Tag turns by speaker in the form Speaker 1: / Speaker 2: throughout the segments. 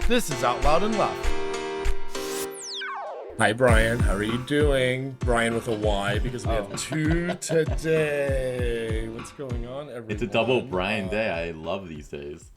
Speaker 1: This is Out Loud and Left. Hi, Brian. How are you doing? Brian with a Y, because we have two today. What's going on, everyone?
Speaker 2: It's a double Brian day. I love these days.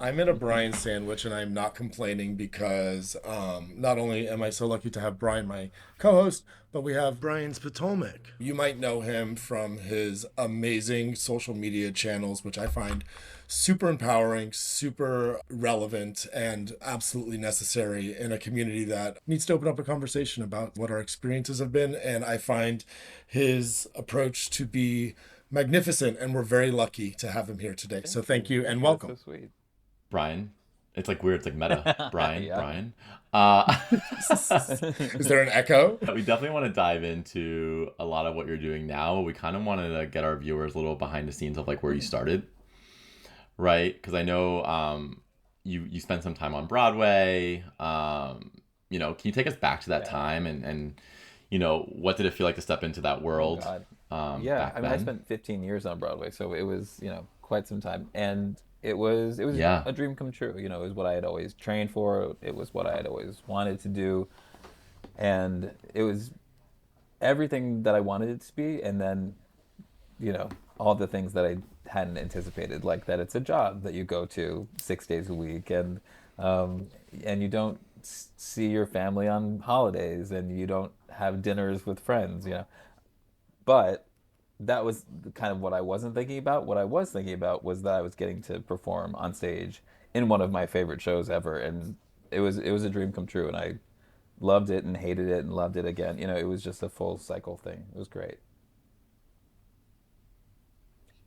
Speaker 1: I'm in a Brian sandwich, and I'm not complaining because not only am I so lucky to have Brian, my co-host, but we have Brian Spitulnik. You might know him from his amazing social media channels, which I find super empowering, super relevant, and absolutely necessary in a community that needs to open up a conversation about what our experiences have been. And I find his approach to be magnificent, and we're very lucky to have him here today. So thank you and welcome.
Speaker 3: That's so sweet.
Speaker 2: Brian. It's like weird. It's like meta. Brian.
Speaker 3: Yeah.
Speaker 2: Brian.
Speaker 1: Is there an echo?
Speaker 2: We definitely want to dive into a lot of what you're doing now. We kind of wanted to get our viewers a little behind the scenes of like where you started, right? Because I know you spent some time on Broadway. Can you take us back to that time and what did it feel like to step into that world?
Speaker 3: Yeah,
Speaker 2: back
Speaker 3: I
Speaker 2: then?
Speaker 3: spent 15 years on Broadway, so it was quite some time, and it was
Speaker 2: Yeah.
Speaker 3: a dream come true. It was what I had always trained for. It was what I had always wanted to do, and it was everything that I wanted it to be. And then, all the things that I hadn't anticipated, like that it's a job that you go to 6 days a week, and you don't see your family on holidays, and you don't have dinners with friends. But that was kind of what I wasn't thinking about. What I was thinking about was that I was getting to perform on stage in one of my favorite shows ever, and it was a dream come true. And I loved it and hated it and loved it again. It was just a full cycle thing. It was great.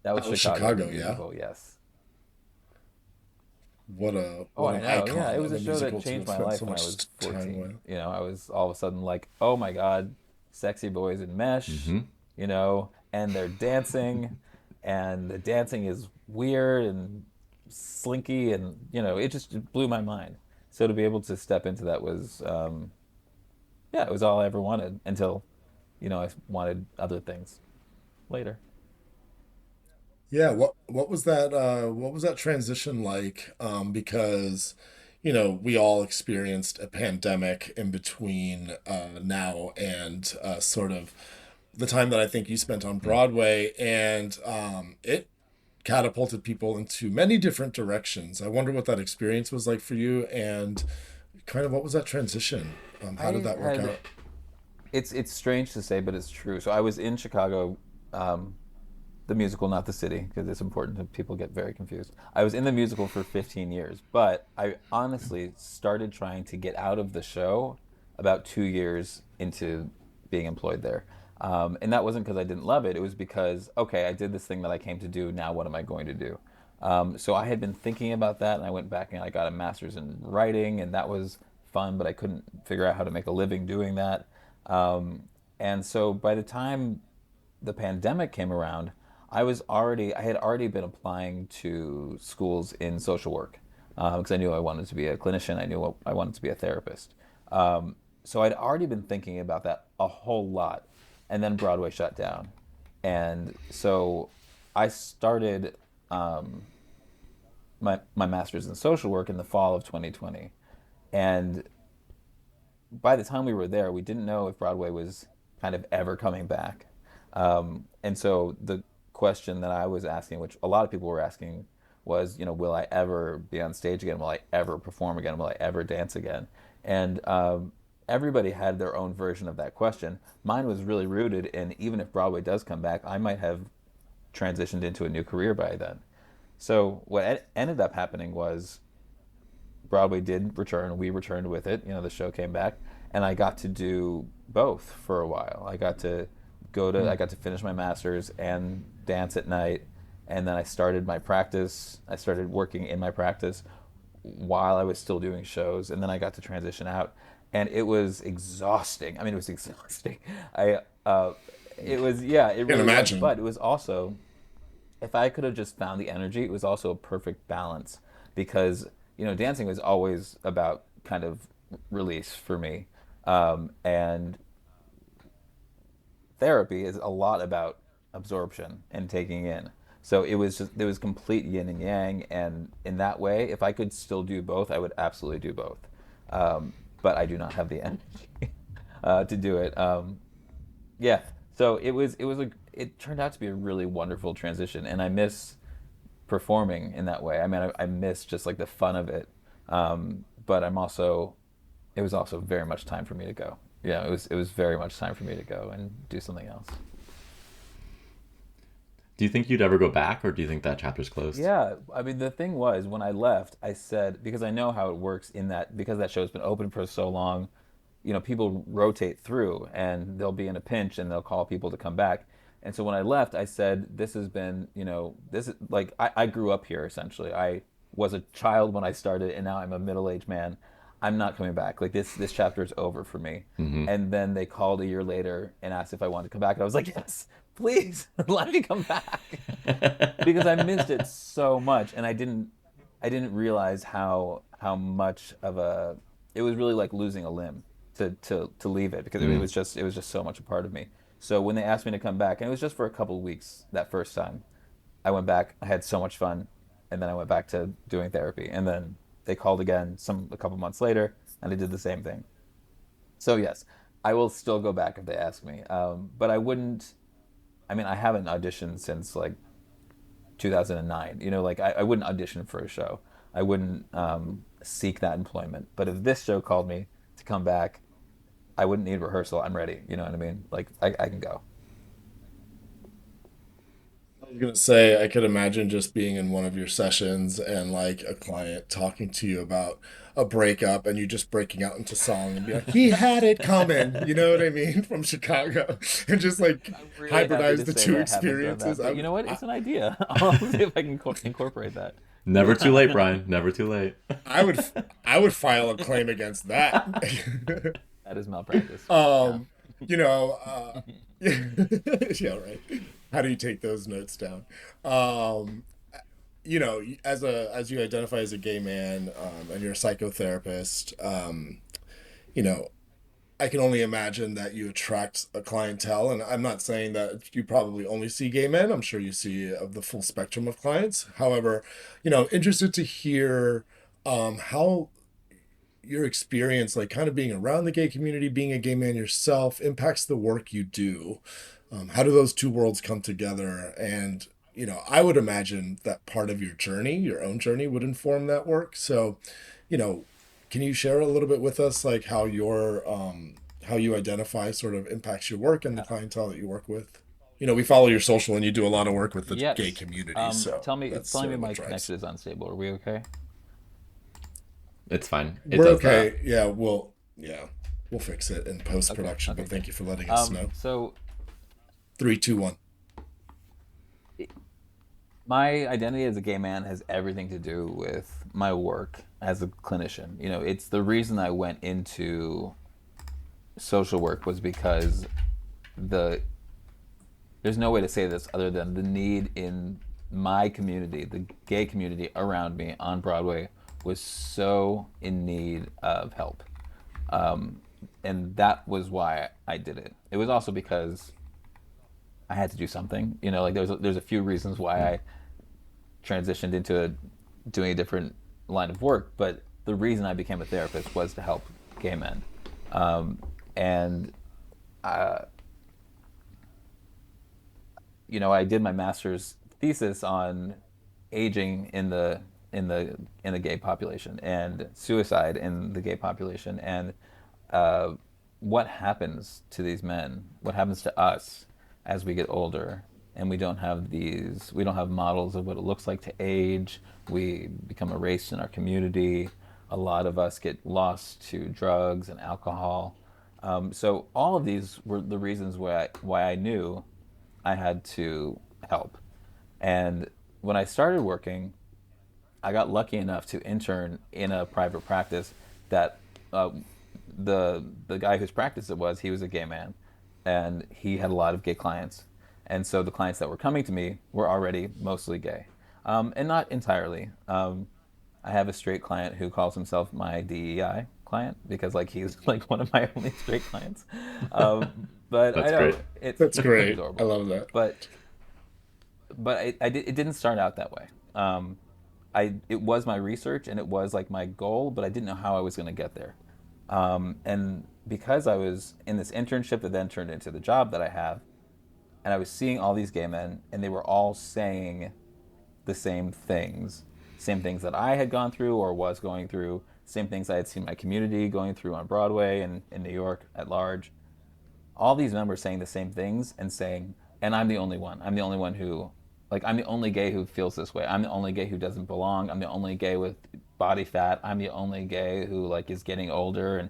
Speaker 3: That was
Speaker 1: Chicago, yeah?
Speaker 3: musical, yes.
Speaker 1: What an
Speaker 3: I know.
Speaker 1: icon
Speaker 3: Yeah, it
Speaker 1: of
Speaker 3: was a show
Speaker 1: musical
Speaker 3: that
Speaker 1: to
Speaker 3: changed
Speaker 1: have
Speaker 3: my
Speaker 1: spent
Speaker 3: life
Speaker 1: so
Speaker 3: when I
Speaker 1: much
Speaker 3: was
Speaker 1: time
Speaker 3: 14.
Speaker 1: with.
Speaker 3: I was all of a sudden like, oh my God, sexy boys in mesh, and they're dancing, and the dancing is weird and slinky, and it just blew my mind. So to be able to step into that was, it was all I ever wanted until, I wanted other things later.
Speaker 1: Yeah, what was that transition like? Because we all experienced a pandemic in between now and sort of the time that I think you spent on Broadway, and it catapulted people into many different directions. I wonder what that experience was like for you, and kind of what was that transition? How did that work out?
Speaker 3: It's strange to say, but it's true. So I was in Chicago, the musical, not the city, because it's important that people get very confused. I was in the musical for 15 years, but I honestly started trying to get out of the show about 2 years into being employed there. And that wasn't because I didn't love it. It was because, okay, I did this thing that I came to do. Now what am I going to do? So I had been thinking about that, and I went back and I got a master's in writing, and that was fun, but I couldn't figure out how to make a living doing that. And so by the time the pandemic came around, I had already been applying to schools in social work, because I knew I wanted to be a clinician. I knew I wanted to be a therapist. So I'd already been thinking about that a whole lot, and then Broadway shut down, and so I started my master's in social work in the fall of 2020, and by the time we were there, we didn't know if Broadway was kind of ever coming back. And so the question that I was asking, which a lot of people were asking, was, will I ever be on stage again? Will I ever perform again? Will I ever dance again? And everybody had their own version of that question. Mine was really rooted in, even if Broadway does come back, I might have transitioned into a new career by then. So what ended up happening was Broadway did return. We returned with it. The show came back, and I got to do both for a while. I got to I got to finish my master's and dance at night, and then I started my practice. I started working in my practice while I was still doing shows, and then I got to transition out, and it was exhausting. I mean, it was exhausting. It was, yeah, it really was, but it was also, if I could have just found the energy, it was also a perfect balance, because dancing was always about kind of release for me, and therapy is a lot about absorption and taking in. So it was complete yin and yang, and in that way, if I could still do both, I would absolutely do both. But I do not have the energy to do it. Yeah. So it turned out to be a really wonderful transition, and I miss performing in that way. I mean, I miss just like the fun of it. But it was also very much time for me to go. Yeah, it was very much time for me to go and do something else.
Speaker 2: Do you think you'd ever go back, or do you think that chapter's closed?
Speaker 3: Yeah, I mean, the thing was, when I left, I said, because I know how it works in that, because that show's been open for so long, people rotate through and they'll be in a pinch and they'll call people to come back. And so when I left, I said, this has been, this is like, I grew up here essentially. I was a child when I started, and now I'm a middle-aged man. I'm not coming back. Like this chapter is over for me. And then they called a year later and asked if I wanted to come back. And I was like, yes, please let me come back. Because I missed it so much, and I didn't realize how much of a it was really like losing a limb to leave it, because it was just so much a part of me. So when they asked me to come back, and it was just for a couple of weeks that first time, I went back. I had so much fun, and then I went back to doing therapy, and then they called again a couple months later, and I did the same thing. So yes, I will still go back if they ask me, but I wouldn't. I mean, I haven't auditioned since like 2009. Like I wouldn't audition for a show. I wouldn't seek that employment. But if this show called me to come back, I wouldn't need rehearsal. I'm ready. You know what I mean? Like I can go.
Speaker 1: I was gonna say I could imagine just being in one of your sessions and like a client talking to you about a breakup and you just breaking out into song and be like, he had it coming, you know what I mean, from Chicago, and just like
Speaker 3: I'm really happy
Speaker 1: hybridize
Speaker 3: to
Speaker 1: the
Speaker 3: say
Speaker 1: two
Speaker 3: that I haven't done
Speaker 1: experiences.
Speaker 3: that, but you know what? It's an idea. I'll see if I can incorporate that.
Speaker 2: Never too late, Brian. Never too late.
Speaker 1: I would I would file a claim against that.
Speaker 3: That is malpractice. Yeah.
Speaker 1: um, you know, yeah, right. How do you take those notes down? Um, as you identify as a gay man, and you're a psychotherapist, you know, I can only imagine that you attract a clientele, and I'm not saying that you probably only see gay men. I'm sure you see of the full spectrum of clients. However, interested to hear how your experience, like kind of being around the gay community, being a gay man yourself, impacts the work you do. How do those two worlds come together? And I would imagine that part of your journey, your own journey, would inform that work. So, you know, can you share a little bit with us, like how you identify sort of impacts your work and the clientele that you work with? We follow your social, and you do a lot of work with the gay
Speaker 3: Yes.
Speaker 1: community. So
Speaker 3: It's
Speaker 1: that's
Speaker 3: telling
Speaker 1: sort
Speaker 3: me
Speaker 1: of what
Speaker 3: my
Speaker 1: drives.
Speaker 3: connection is unstable. Are we okay?
Speaker 2: It's fine. It
Speaker 1: We're
Speaker 2: does that.
Speaker 1: okay. Yeah, we'll fix it in post
Speaker 3: Okay.
Speaker 1: production.
Speaker 3: Okay,
Speaker 1: But
Speaker 3: good.
Speaker 1: thank you for letting us know.
Speaker 3: So
Speaker 1: 3, 2, 1.
Speaker 3: my identity as a gay man has everything to do with my work as a clinician. It's the reason I went into social work was because the there's no way to say this other than the need in my community, the gay community around me on Broadway, was so in need of help. Um, and that was why I did it. It was also because I had to do something. Like there's a few reasons why I transitioned into doing a different line of work, but the reason I became a therapist was to help gay men. And uh, I did my master's thesis on aging in the gay population and suicide in the gay population, and uh, what happens to these men, what happens to us as we get older, and we don't have models of what it looks like to age. We become erased in our community. A lot of us get lost to drugs and alcohol. So all of these were the reasons why I knew I had to help. And when I started working, I got lucky enough to intern in a private practice that uh, the guy whose practice it was, he was a gay man, and he had a lot of gay clients. And so the clients that were coming to me were already mostly gay, and not entirely. I have a straight client who calls himself my DEI client because like he's like one of my only straight clients. But I
Speaker 2: That's
Speaker 3: know
Speaker 2: great.
Speaker 3: it's
Speaker 1: That's great. I
Speaker 3: adorable.
Speaker 1: love that.
Speaker 3: But but it didn't start out that way. It was my research and it was like my goal, but I didn't know how I was going to get there. And because I was in this internship that then turned into the job that I have, and I was seeing all these gay men, and they were all saying the same things that I had gone through or was going through, same things I had seen my community going through on Broadway and in New York at large. All these men were saying the same things and saying, and I'm the only one. I'm the only one who, like, I'm the only gay who feels this way. I'm the only gay who doesn't belong. I'm the only gay with body fat. I'm the only gay who, like, is getting older.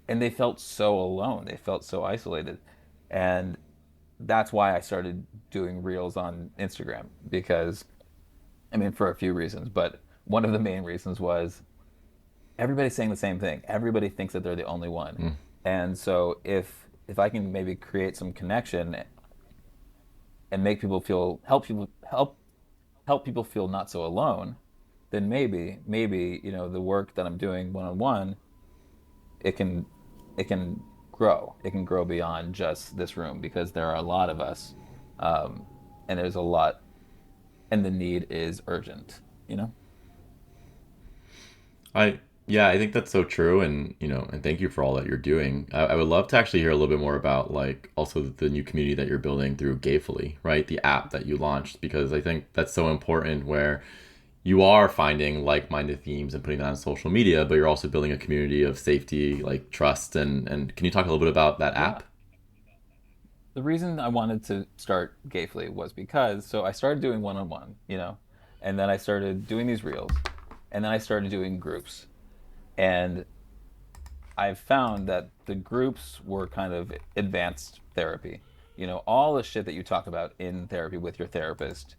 Speaker 3: And they felt so alone. They felt so isolated. And that's why I started doing reels on Instagram because, I mean, for a few reasons, but one of the main reasons was everybody's saying the same thing. Everybody thinks that they're the only one. And so if I can maybe create some connection and make people feel help people feel not so alone, then maybe the work that I'm doing one on one, it can it can grow. It can grow beyond just this room because there are a lot of us, and there's a lot, and the need is urgent. You know.
Speaker 2: I Yeah, I think that's so true, and and thank you for all that you're doing. I would love to actually hear a little bit more about like also the new community that you're building through Gainfully, right? The app that you launched, because I think that's so important where you are finding like-minded themes and putting that on social media, but you're also building a community of safety, like trust, and can you talk a little bit about that
Speaker 3: Yeah.
Speaker 2: app?
Speaker 3: The reason I wanted to start Gayfully was because so I started doing one on one, and then I started doing these reels, and then I started doing groups, and I've found that the groups were kind of advanced therapy. All the shit that you talk about in therapy with your therapist,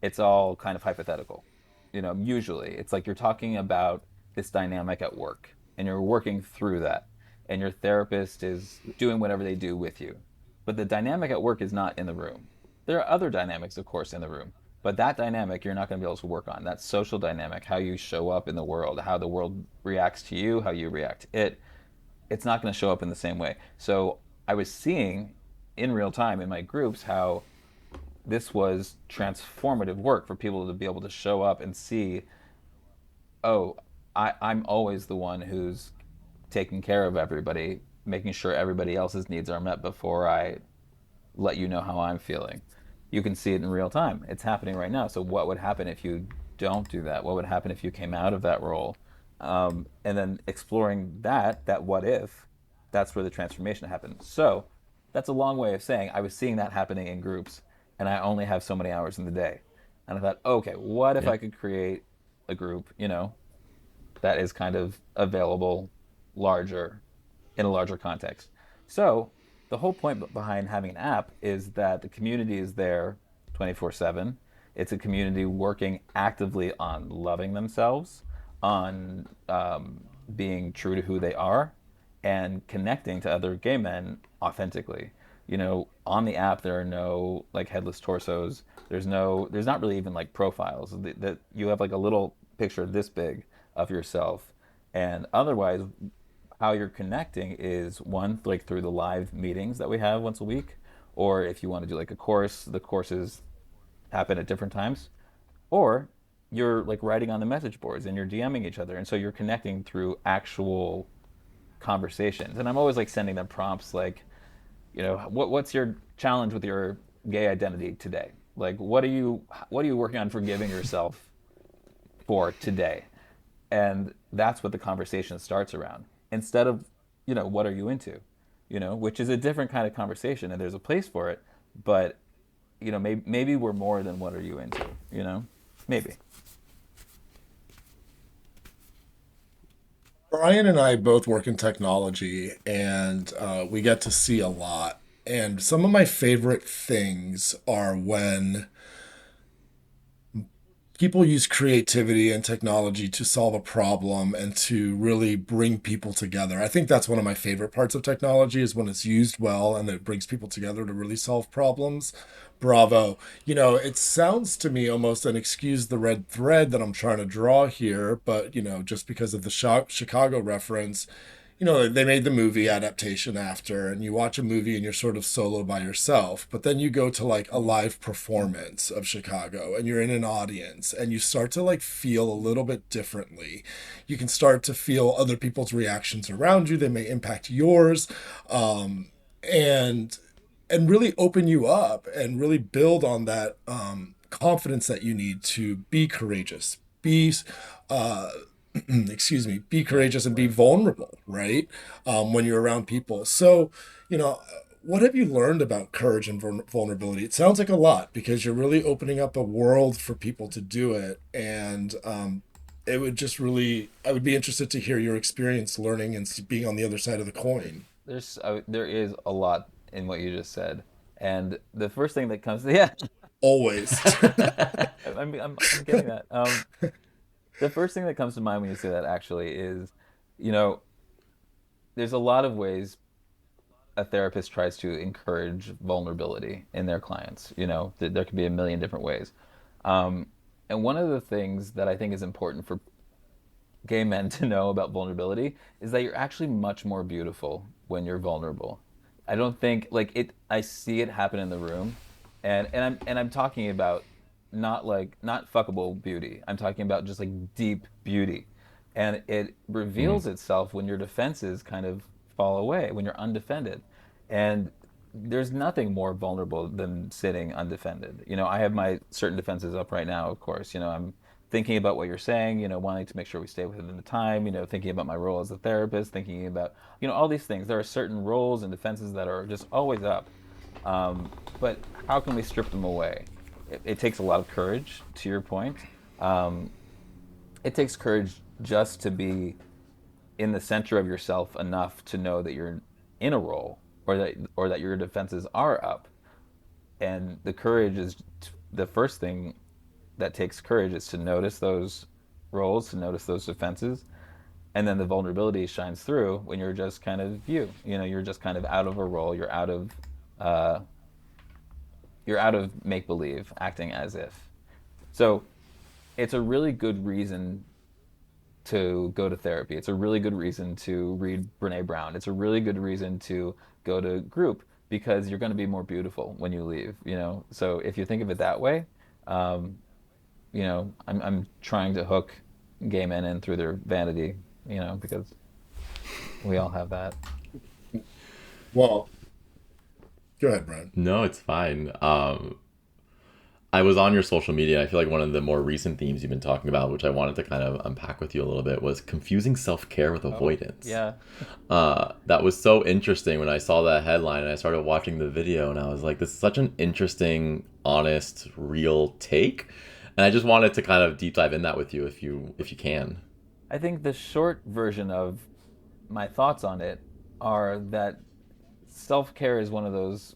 Speaker 3: it's all kind of hypothetical. Usually it's like you're talking about this dynamic at work and you're working through that, and your therapist is doing whatever they do with you. But the dynamic at work is not in the room. There are other dynamics, of course, in the room, but that dynamic you're not going to be able to work on. That social dynamic, how you show up in the world, how the world reacts to you, how you react to it, it's not going to show up in the same way. So I was seeing in real time in my groups how this was transformative work for people to be able to show up and see, oh, I'm always the one who's taking care of everybody, making sure everybody else's needs are met before I let you know how I'm feeling. You can see it in real time. It's happening right now. So what would happen if you don't do that? What would happen if you came out of that role? And then exploring that what if, that's where the transformation happens. So that's a long way of saying I was seeing that happening in groups, and I only have so many hours in the day. And I thought, okay, what if
Speaker 2: Yeah.
Speaker 3: I could create a group, that is kind of available larger in a larger context. So the whole point behind having an app is that the community is there 24/7. It's a community working actively on loving themselves, on being true to who they are, and connecting to other gay men authentically. On the app there are no like headless torsos. There's not really even like profiles. That you have like a little picture this big of yourself, and otherwise how you're connecting is one like through the live meetings that we have once a week, or if you want to do like a course, the courses happen at different times, or you're like writing on the message boards and you're DMing each other, and so you're connecting through actual conversations. And I'm always like sending them prompts like, what's your challenge with your gay identity today? Like, what are you working on forgiving yourself for today? And that's what the conversation starts around, instead of what are you into, which is a different kind of conversation, and there's a place for it. But maybe we're more than what are you into, maybe.
Speaker 1: Brian and I both work in technology, and we get to see a lot. And some of my favorite things are when people use creativity and technology to solve a problem and to really bring people together. I think that's one of my favorite parts of technology is when it's used well and it brings people together to really solve problems. Bravo. It sounds to me almost, and excuse the red thread that I'm trying to draw here, but just because of the Chicago reference, they made the movie adaptation after, and you watch a movie and you're sort of solo by yourself, but then you go to like a live performance of Chicago and you're in an audience and you start to like feel a little bit differently. You can start to feel other people's reactions around you. They may impact yours. And really open you up and really build on that confidence that you need to be courageous, be uh, excuse me, be courageous and be vulnerable, right? When you're around people. So, what have you learned about courage and vulnerability? It sounds like a lot because you're really opening up a world for people to do it. And it would just really, I would be interested to hear your experience learning and being on the other side of the coin.
Speaker 3: There is a lot in what you just said, and the first thing that comes, yeah,
Speaker 1: Always.
Speaker 3: I'm getting that. The first thing that comes to mind when you say that actually is, you know, there's a lot of ways a therapist tries to encourage vulnerability in their clients. There could be a million different ways. And one of the things that I think is important for gay men to know about vulnerability is that you're actually much more beautiful when you're vulnerable. I don't think like it. I see it happen in the room, and I'm talking about not fuckable beauty. I'm talking about just like deep beauty, and it
Speaker 2: Mm.
Speaker 3: reveals itself when your defenses kind of fall away, when you're undefended, and there's nothing more vulnerable than sitting undefended. I have my certain defenses up right now, of course. I'm thinking about what you're saying, wanting to make sure we stay within the time, thinking about my role as a therapist, thinking about, all these things. There are certain roles and defenses that are just always up. But how can we strip them away? It takes a lot of courage, to your point. Um, it takes courage just to be in the center of yourself enough to know that you're in a role or that your defenses are up. And the courage is the first thing that takes courage is to notice those roles, to notice those defenses, and then the vulnerability shines through when you're just kind of you. You're just kind of out of a role. Uh, you're out of make believe, acting as if. So it's a really good reason to go to therapy. It's a really good reason to read Brene Brown. It's a really good reason to go to group because you're going to be more beautiful when you leave. So if you think of it that way, um, I'm trying to hook gay men in through their vanity, because we all have that.
Speaker 1: Well, go ahead, Brian.
Speaker 2: No, it's fine. I was on your social media. I feel like one of the more recent themes you've been talking about, which I wanted to kind of unpack with you a little bit, was confusing self care with
Speaker 3: Oh,
Speaker 2: avoidance.
Speaker 3: yeah.
Speaker 2: That was so interesting when I saw that headline and I started watching the video, and I was like, this is such an interesting, honest, real take. And I just wanted to kind of deep dive in that with you if you can.
Speaker 3: I think the short version of my thoughts on it are that self care is one of those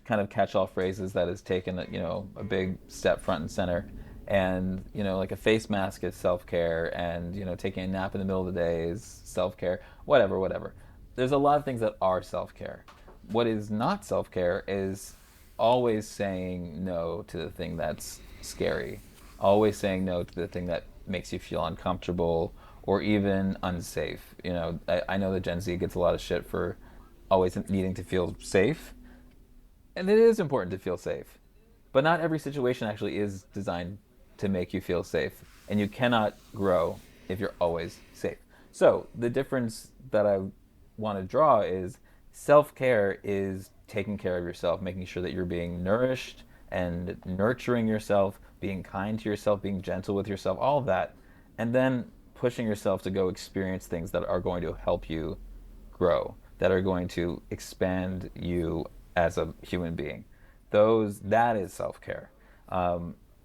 Speaker 3: kind of catch all phrases that has taken a big step front and center. And like a face mask is self care, and taking a nap in the middle of the day is self care. Whatever. There's a lot of things that are self care. What is not self care is always saying no to the thing that's scary, always saying no to the thing that makes you feel uncomfortable or even unsafe. I know that Gen Z gets a lot of shit for always needing to feel safe, and it is important to feel safe. But not every situation actually is designed to make you feel safe. And you cannot grow if you're always safe. So the difference that I want to draw is self care is taking care of yourself, making sure that you're being nourished and nurturing yourself, being kind to yourself, being gentle with yourself, all of that. And then pushing yourself to go experience things that are going to help you grow, that are going to expand you as a human being. That is self care,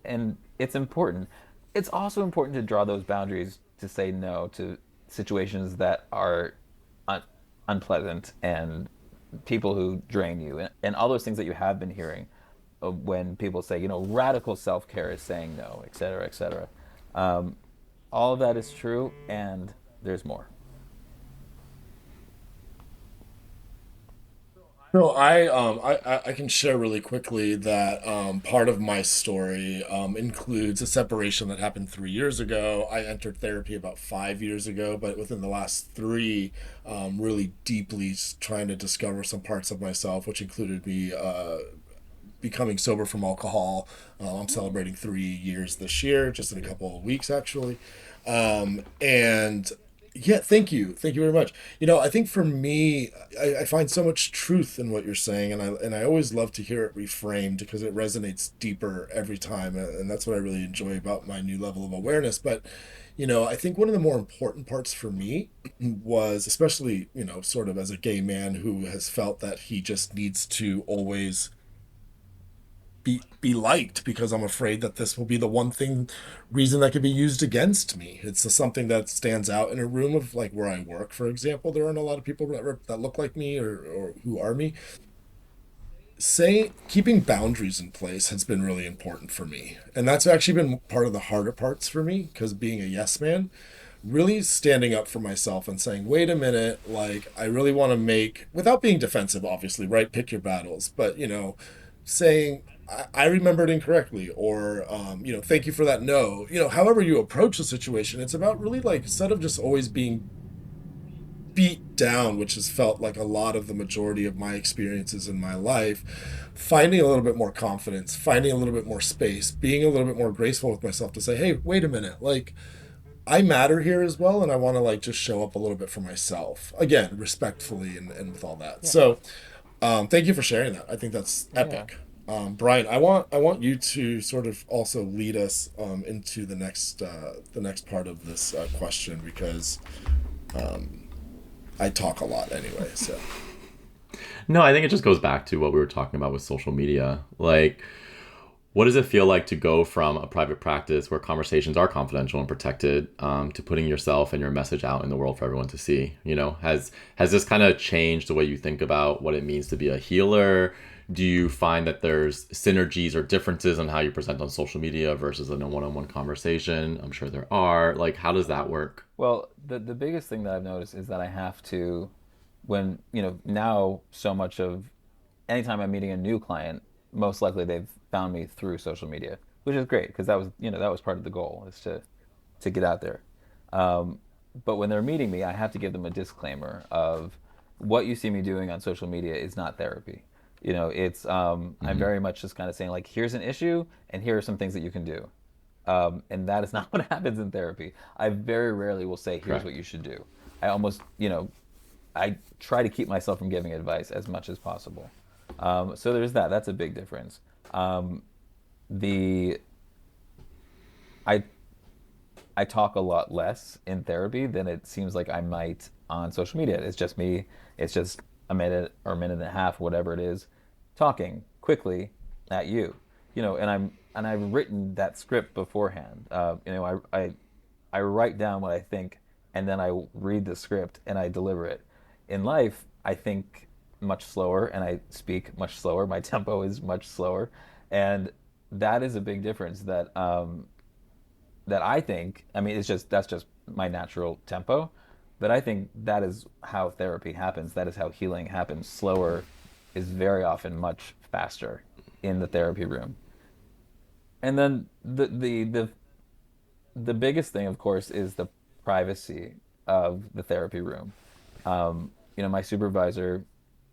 Speaker 3: and it's important. It's also important to draw those boundaries to say no to situations that are unpleasant and people who drain you, and all those things that you have been hearing when people say, radical self care is saying no, et cetera, et cetera. Um, all of that is true, and there's more.
Speaker 1: So I can share really quickly that part of my story includes a separation that happened 3 years ago. I entered therapy about 5 years ago, but within the last three, really deeply trying to discover some parts of myself, which included me becoming sober from alcohol. I'm celebrating 3 years this year, just in a couple of weeks, actually. And yeah, thank you very much. I think for me, I find so much truth in what you're saying, and I always love to hear it reframed because it resonates deeper every time, and that's what I really enjoy about my new level of awareness. But I think one of the more important parts for me was, especially, sort of as a gay man who has felt that he just needs to always be liked because I'm afraid that this will be the one thing reason that could be used against me. It's something that stands out in a room of like where I work, for example. There aren't a lot of people that look like me or who are me. Say keeping boundaries in place has been really important for me, and that's actually been part of the harder parts for me because being a yes man, really standing up for myself and saying, wait a minute, like, I really want to make, without being defensive, obviously, right? Pick your battles, but, saying, I remembered incorrectly, or, thank you for that. No, however you approach the situation, it's about really like, instead of just always being beat down, which has felt like a lot of the majority of my experiences in my life, finding a little bit more confidence, finding a little bit more space, being a little bit more graceful with myself to say, hey, wait a minute, like, I matter here as well, and I want to like just show up a little bit for myself again, respectfully and with all that.
Speaker 3: Yeah.
Speaker 1: So, thank you for sharing that. I think that's
Speaker 3: Yeah.
Speaker 1: epic. Brian, I want you to sort of also lead us into the next part of this question because I talk a lot anyway. So
Speaker 2: No, I think it just goes back to what we were talking about with social media. Like, what does it feel like to go from a private practice where conversations are confidential and protected, to putting yourself and your message out in the world for everyone to see? Has this kind of changed the way you think about what it means to be a healer? Do you find that there's synergies or differences in how you present on social media versus in a one-on-one conversation? I'm sure there are. Like, how does that work?
Speaker 3: Well, the biggest thing that I've noticed is that I have to, when, now so much of anytime I'm meeting a new client, most likely they've found me through social media, which is great because that was part of the goal is to get out there. Um, but when they're meeting me, I have to give them a disclaimer of what you see me doing on social media is not therapy. It's I'm
Speaker 2: Mm-hmm.
Speaker 3: very much just kind of saying like, here's an issue, and here are some things that you can do. And that is not what happens in therapy. I very rarely will say, here's what
Speaker 2: Correct.
Speaker 3: you should do. I almost, I try to keep myself from giving advice as much as possible. So there's that. That's a big difference. The I I talk a lot less in therapy than it seems like I might on social media. It's just me. It's just a minute or a minute and a half, whatever it is, talking quickly at you. And I've written that script beforehand. I write down what I think, and then I read the script and I deliver it. In life, I think much slower and I speak much slower. My tempo is much slower, and that is a big difference that I think, I mean, that's just my natural tempo, but I think that is how therapy happens. That is how healing happens. Slower is very often much faster in the therapy room. And then the biggest thing, of course, is the privacy of the therapy room. My supervisor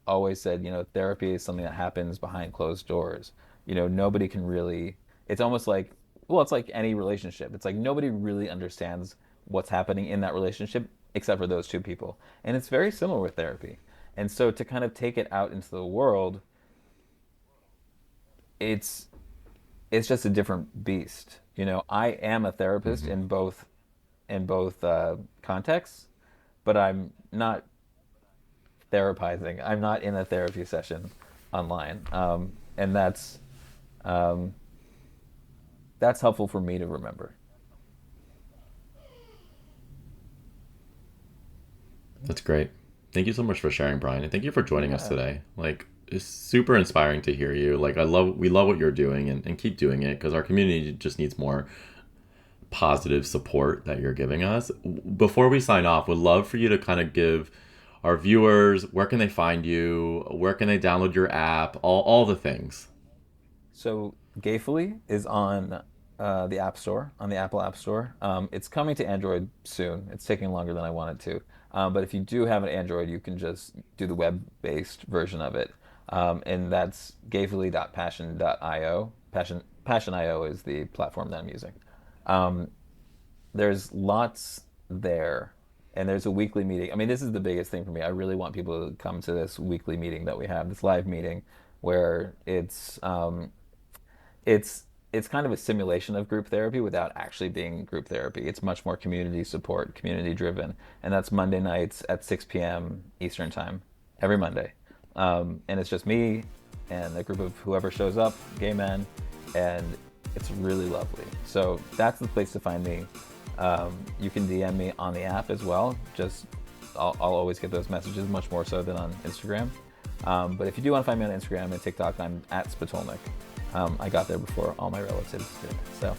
Speaker 3: always said, therapy is something that happens behind closed doors. Nobody can really, it's almost like, well, it's like any relationship. It's like nobody really understands what's happening in that relationship except for those two people. And it's very similar with therapy. And so to kind of take it out into the world, it's it's just a different beast. I am a therapist
Speaker 2: Mm-hmm.
Speaker 3: in both contexts, but I'm not therapizing. I'm not in a therapy session online, and um, that's helpful for me to remember.
Speaker 2: That's great. Thank you so much for sharing, Brian, and thank you for joining us
Speaker 3: Yeah,
Speaker 2: today. Like, it's super inspiring to hear you. Like, we love what you're doing, and keep doing it because our community just needs more positive support that you're giving us. Before we sign off, would love for you to kind of give our viewers, where can they find you? Where can they download your app? All the things.
Speaker 3: So Gainfully is on the App Store, on the Apple App Store. It's coming to Android soon. It's taking longer than I want it to. But if you do have an Android, you can just do the web-based version of it. And that's gainfully.passion.io. Passion.io is the platform that I'm using. There's lots there. And there's a weekly meeting. I mean, this is the biggest thing for me. I really want people to come to this weekly meeting that we have, this live meeting, where it's kind of a simulation of group therapy without actually being group therapy. It's much more community support, community driven, and that's Monday nights at 6 p.m. Eastern time, every Monday. And it's just me and a group of whoever shows up, gay men, and it's really lovely. So that's the place to find me. You can DM me on the app as well. Just I'll always get those messages, much more so than on Instagram. But if you do want to find me on Instagram and TikTok, I'm at Spitulnik. I got there before all my relatives did. So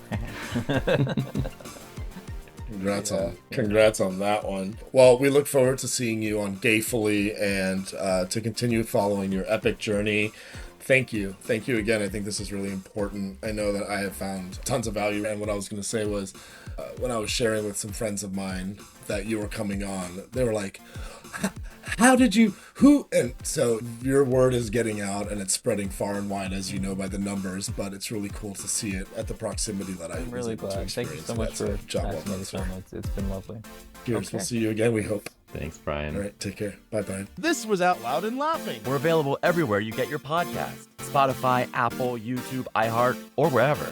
Speaker 1: Congrats on that one. Well, we look forward to seeing you on Gainfully and to continue following your epic journey. Thank you again. I think this is really important. I know that I have found tons of value, and what I was going to say was when I was sharing with some friends of mine that you were coming on, they were like, how did you, who? And so your word is getting out and it's spreading far and wide, as you know, by the numbers, but it's really cool to see it at the proximity that I'm
Speaker 3: really glad. Thank you so much for asking me to come. It's been lovely.
Speaker 1: Cheers. Okay. We'll see you again, we hope.
Speaker 2: Thanks, Brian.
Speaker 1: All right, take care. Bye, Brian.
Speaker 4: This was Out Loud and Laughing.
Speaker 5: We're available everywhere you get your podcasts. Spotify, Apple, YouTube, iHeart, or wherever.